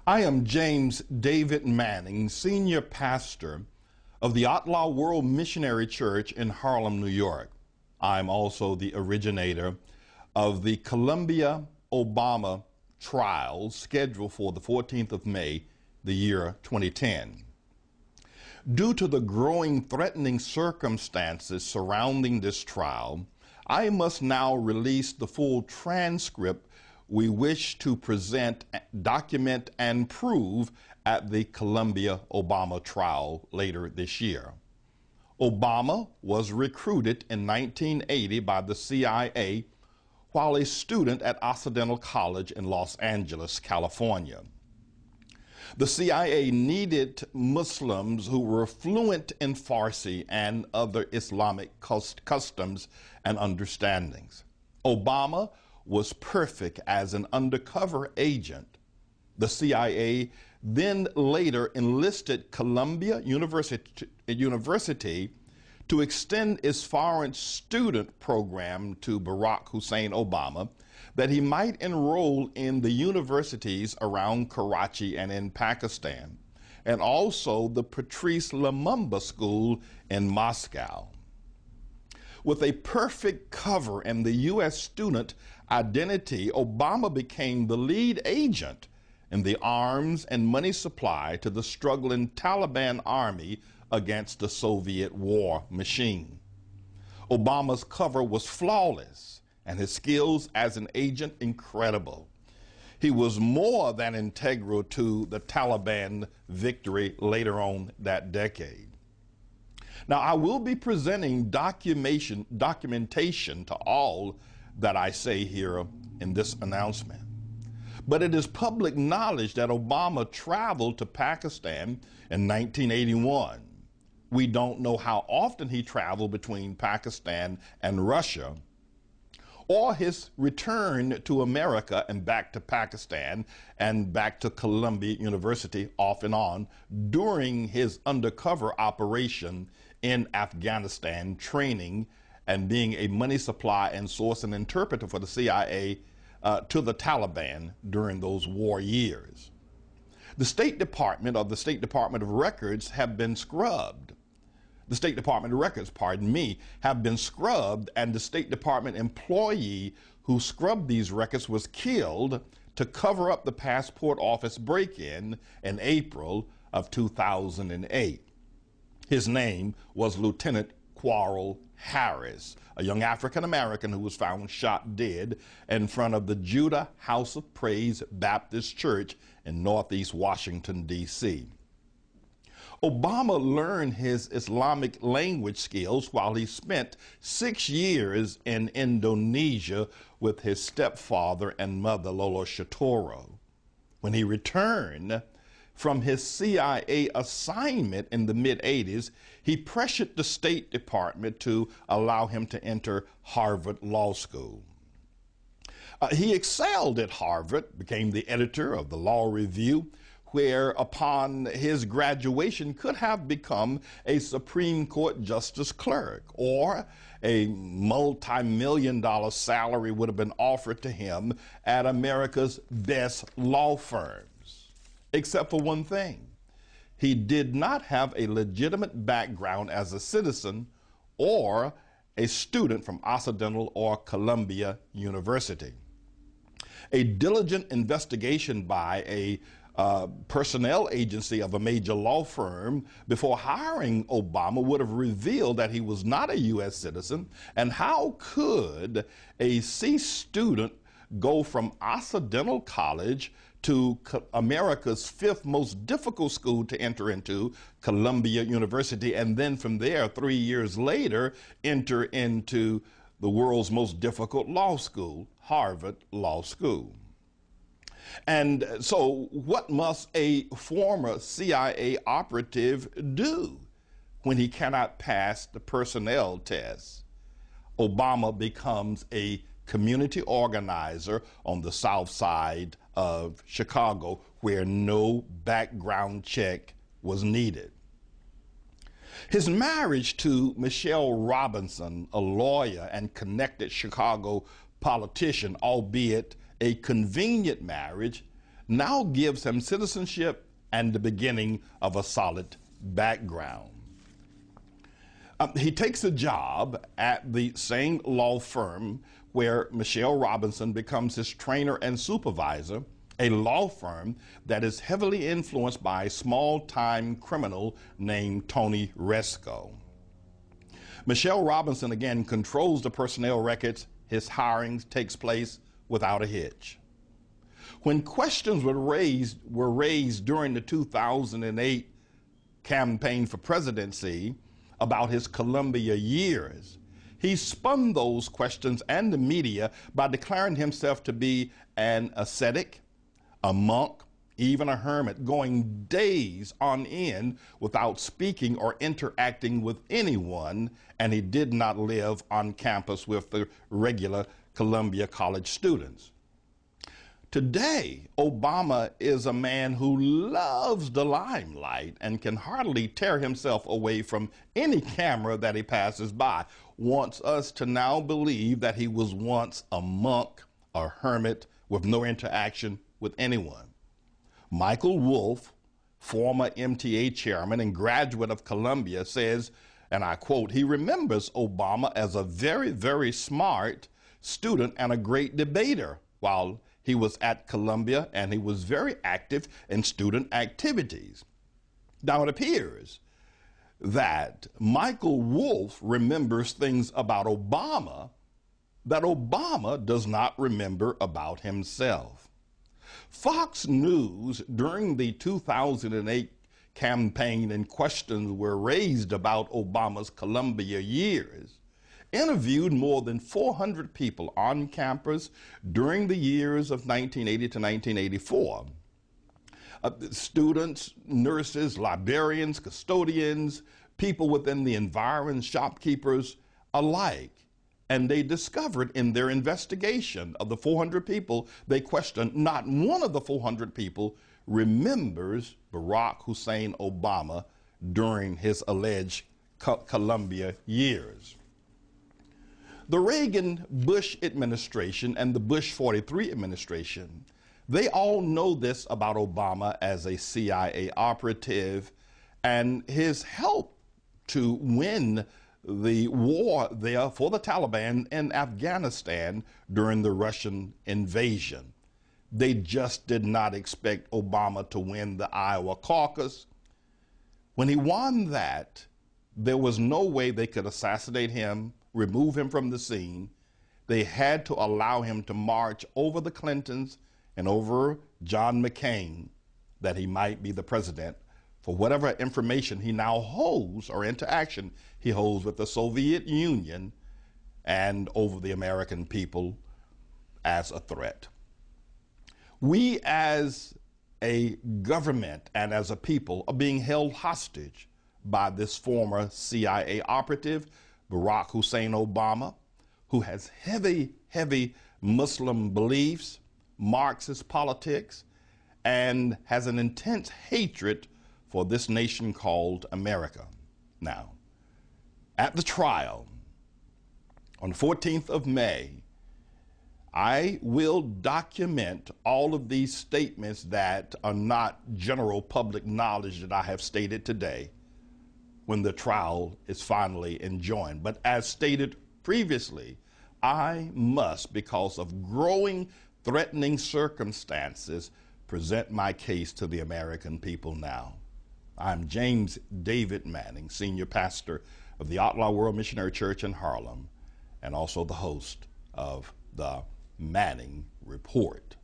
I am James David Manning, Senior Pastor of the Outlaw World Missionary Church in Harlem, New York. I'm also the originator of the Columbia-Obama trial scheduled for the 14th of May, the year 2010. Due to the growing threatening circumstances surrounding this trial, I must now release the full transcript we wish to present, document, and prove at the Columbia-Obama trial later this year. Obama was recruited in 1980 by the CIA while a student at Occidental College in Los Angeles, California. The CIA needed Muslims who were fluent in Farsi and other Islamic customs and understandings. Obama was perfect as an undercover agent. The CIA then later enlisted Columbia University to extend its foreign student program to Barack Hussein Obama, that he might enroll in the universities around Karachi and in Pakistan, and also the Patrice Lumumba School in Moscow. With a perfect cover in the U.S. student identity, Obama became the lead agent in the arms and money supply to the struggling Taliban army against the Soviet war machine. Obama's cover was flawless and his skills as an agent incredible. He was more than integral to the Taliban victory later on that decade. Now, I will be presenting documentation to all that I say here in this announcement. But it is public knowledge that Obama traveled to Pakistan in 1981. We don't know how often he traveled between Pakistan and Russia, or his return to America and back to Pakistan and back to Columbia University off and on during his undercover operation in Afghanistan, training and being a money supply and source and interpreter for the CIA to the Taliban during those war years. The State Department, or the State Department of Records, have been scrubbed. The State Department of Records, have been scrubbed, and the State Department employee who scrubbed these records was killed to cover up the passport office break-in in April of 2008. His name was Lieutenant Quarrel Harris, a young African-American who was found shot dead in front of the Judah House of Praise Baptist Church in Northeast Washington, D.C. Obama learned his Islamic language skills while he spent 6 years in Indonesia with his stepfather and mother, Lolo Shatoro. When he returned from his CIA assignment in the mid-'80s, he pressured the State Department to allow him to enter Harvard Law School. He excelled at Harvard, became the editor of the Law Review, where upon his graduation could have become a Supreme Court justice clerk, or a multi-million-dollar salary would have been offered to him at America's best law firms. Except for one thing: he did not have a legitimate background as a citizen or a student from Occidental or Columbia University. A diligent investigation by a personnel agency of a major law firm before hiring Obama would have revealed that he was not a U.S. citizen. And how could a C student go from Occidental College to America's fifth most difficult school to enter into, Columbia University, and then from there, 3 years later, enter into the world's most difficult law school, Harvard Law School? And so what must a former CIA operative do when he cannot pass the personnel test? Obama becomes a community organizer on the south side of Chicago, where no background check was needed. His marriage to Michelle Robinson, a lawyer and connected Chicago politician, albeit a convenient marriage, now gives him citizenship and the beginning of a solid background. He takes a job at the same law firm where Michelle Robinson becomes his trainer and supervisor, a law firm that is heavily influenced by a small-time criminal named Tony Resco. Michelle Robinson, again, controls the personnel records. His hiring takes place without a hitch. When questions were raised during the 2008 campaign for presidency about his Columbia years, he spun those questions and the media by declaring himself to be an ascetic, a monk, even a hermit, going days on end without speaking or interacting with anyone, and he did not live on campus with the regular Columbia College students. Today, Obama is a man who loves the limelight and can hardly tear himself away from any camera that he passes by, wants us to now believe that he was once a monk, a hermit, with no interaction with anyone. Michael Wolff, former MTA chairman and graduate of Columbia, says, and I quote, he remembers Obama as a very, very smart student and a great debater while he was at Columbia, and he was very active in student activities. Now, it appears that Michael Wolff remembers things about Obama that Obama does not remember about himself. Fox News, during the 2008 campaign and questions were raised about Obama's Columbia years, interviewed more than 400 people on campus during the years of 1980 to 1984. Students, nurses, librarians, custodians, people within the environs, shopkeepers alike. And they discovered in their investigation of the 400 people they questioned, not one of the 400 people remembers Barack Hussein Obama during his alleged Columbia years. The Reagan-Bush administration and the Bush 43 administration, they all know this about Obama as a CIA operative and his help to win the war there for the Taliban in Afghanistan during the Russian invasion. They just did not expect Obama to win the Iowa caucus. When he won that, there was no way they could assassinate him, remove him from the scene. They had to allow him to march over the Clintons and over John McCain that he might be the president for whatever information he now holds or interaction he holds with the Soviet Union and over the American people as a threat. We as a government and as a people are being held hostage by this former CIA operative, Barack Hussein Obama, who has heavy Muslim beliefs, Marxist politics, and has an intense hatred for this nation called America. Now, at the trial on the 14th of May, I will document all of these statements that are not general public knowledge that I have stated today when the trial is finally enjoined. But as stated previously, I must, because of growing threatening circumstances, present my case to the American people now. I'm James David Manning, Senior Pastor of the Outlaw World Missionary Church in Harlem, and also the host of the Manning Report.